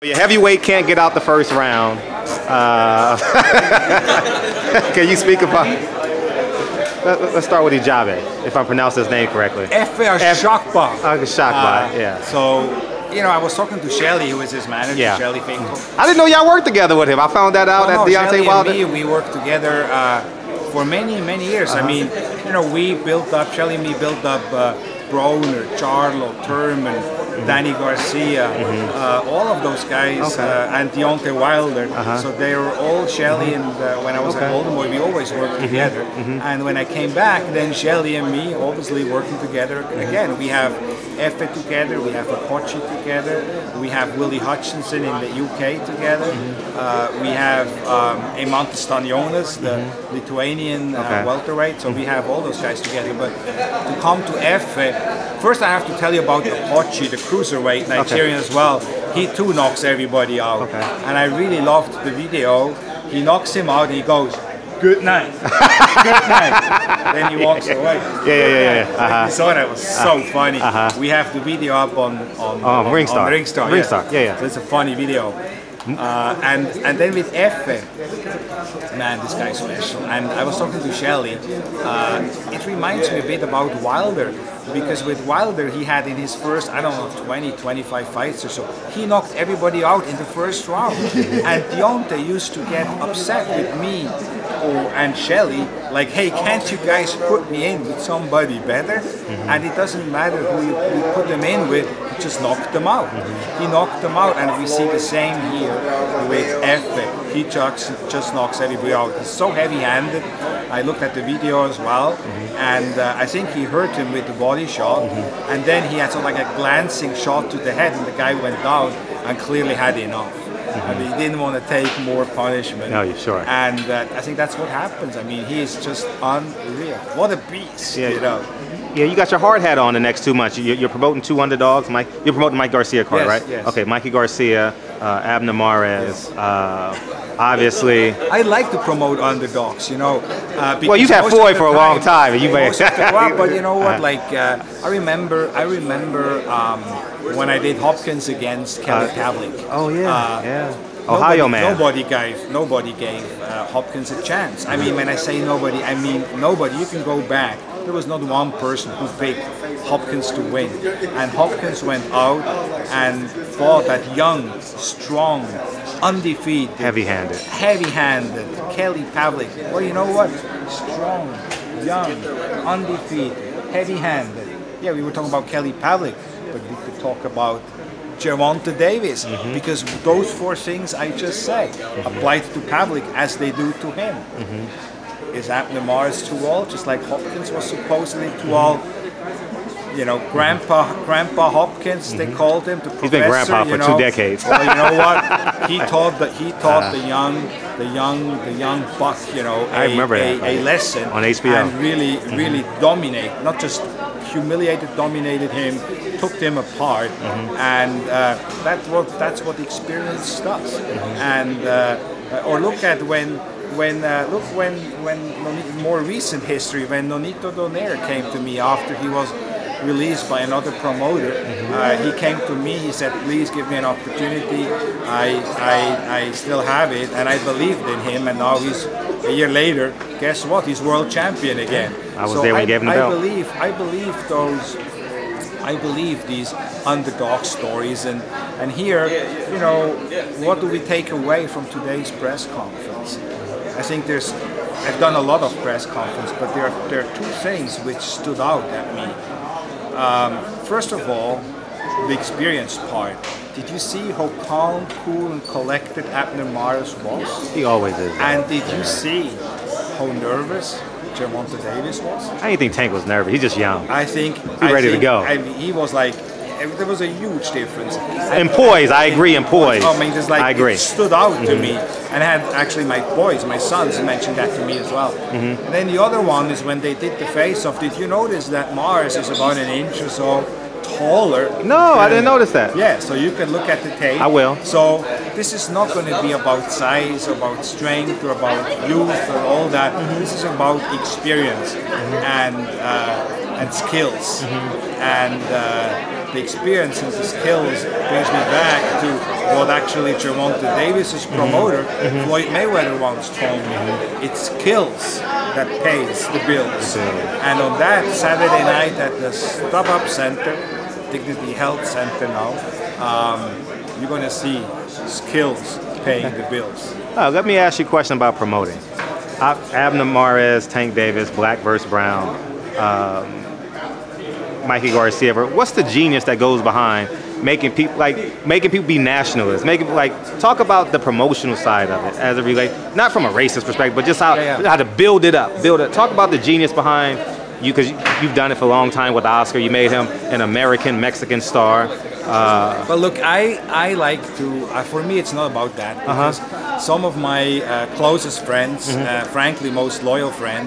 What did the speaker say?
Your heavyweight can't get out the first round. Can you speak about? Let's start with Ijabe, if I pronounce his name correctly. Schaefer. Yeah. So, you know, I was talking to Shelly, who is his manager, yeah. Shelly Finkel. I didn't know y'all worked together with him. I found that out at Deontay Wilder. And me, we worked together for many, many years. I mean, you know, we built up, Shelly and me built up Broner, Charlo, Thurman, Danny Garcia, all of those guys, and Deontay Wilder. So they were all Shelly, and when I was at Baltimore, we always worked together. And when I came back, then Shelly and me, obviously working together again. We have Efe together, we have Apochi together, we have Willie Hutchinson in the UK together, we have Eimantas Stanionis, the Lithuanian welterweight. So we have all those guys together. But to come to Efe, first I have to tell you about Apochi, the cruiserweight Nigerian as well. He too knocks everybody out, and I really loved the video. He knocks him out, he goes, "Good night, good night." Then he walks away. Yeah. You saw that? It was so funny. We have the video up on Ringstar. Ringstar. Yeah. So it's a funny video. And then with Efe, man, this guy's special. And I was talking to Shelly. It reminds me a bit about Wilder, because with Wilder he had in his first, I don't know, 20, 25 fights or so, he knocked everybody out in the first round. And Deontay used to get upset with me and Shelly, like, "Hey, can't you guys put me in with somebody better?" And it doesn't matter who you put them in with, he just knocked them out. He knocked them out, and we see the same here with Efe. He just knocks everybody out. He's so heavy-handed. I looked at the video as well, and I think he hurt him with the body shot, and then he had sort of like a glancing shot to the head, and the guy went down and clearly had enough. I mean, he didn't want to take more punishment. No, you're sure. And I think that's what happens. I mean, he is just unreal. What a beast, you know. Yeah, you got your hard hat on the next 2 months. You're promoting two underdogs. You're promoting Mike Garcia card, right? Yes. Okay, Mikey Garcia, Abner Mares, obviously. I like to promote underdogs, you know. Well, you've had Floyd for a long time, and you may. But you know what? Like, I remember when I did Hopkins against Kelly Pavlik. Oh yeah. Ohio man. Nobody gave Hopkins a chance. I mean, when I say nobody, I mean nobody. You can go back. There was not one person who picked Hopkins to win. And Hopkins went out and fought that young, strong, undefeated, heavy-handed Kelly Pavlik. Well, you know what? Strong, young, undefeated, heavy-handed. Yeah, we were talking about Kelly Pavlik, but we could talk about Gervonta Davis, because those four things I just said apply to Pavlik as they do to him. Is Abner Mares too old, just like Hopkins was supposedly too old? You know, Grandpa Hopkins, they called him, the professor. He's been Grandpa for 2 decades. Well, you know what? He taught the young buck, you know, I remember a lesson on HBO, and really dominate, not just dominated him, took him apart, and that's what experience does. And or look at when more recent history, when Nonito Donaire came to me after he was released by another promoter. He came to me, he said, "Please give me an opportunity. I still have it," and I believed in him, and now he's, a year later, guess what? He's world champion again. I was there when he gave him the belt. I believe these underdog stories, and here, you know, what do we take away from today's press conference? I think I've done a lot of press conference, but there are two things which stood out at me. First of all, the experience part. Did you see how calm, cool, and collected Abner Mares was? He always is. And did you see how nervous Gervonta Davis was? I didn't think Tank was nervous. He's just young. I think he's ready to go. I mean, he was like, there was a huge difference. In poise, I agree. In poise, I mean, just like, I agree. It stood out to me, and I had actually my sons mentioned that to me as well. And then the other one is when they did the face-off. Did you notice that Mares is about an inch or so taller? No, I didn't notice that. Yeah, so you can look at the tape. I will. So this is not going to be about size, about strength, or about youth, or all that. This is about experience and skills. And the experience and the skills brings me back to what actually Gervonta Davis's promoter, Floyd Mayweather, once told me. It's skills that pays the bills. And on that Saturday night at the StubHub Center, Dignity Health Center now, you're going to see skills paying the bills. Let me ask you a question about promoting. Abner Mares, Tank Davis, Black vs. Brown, Mikey Garcia. What's the genius that goes behind making people be nationalists? Talk about the promotional side of it as it relates, not from a racist perspective, but just how to build it up. Talk about the genius behind you, because you've done it for a long time with Oscar. You made him an American Mexican star. But look, I like to. For me, it's not about that, because some of my closest friends, frankly, most loyal friends,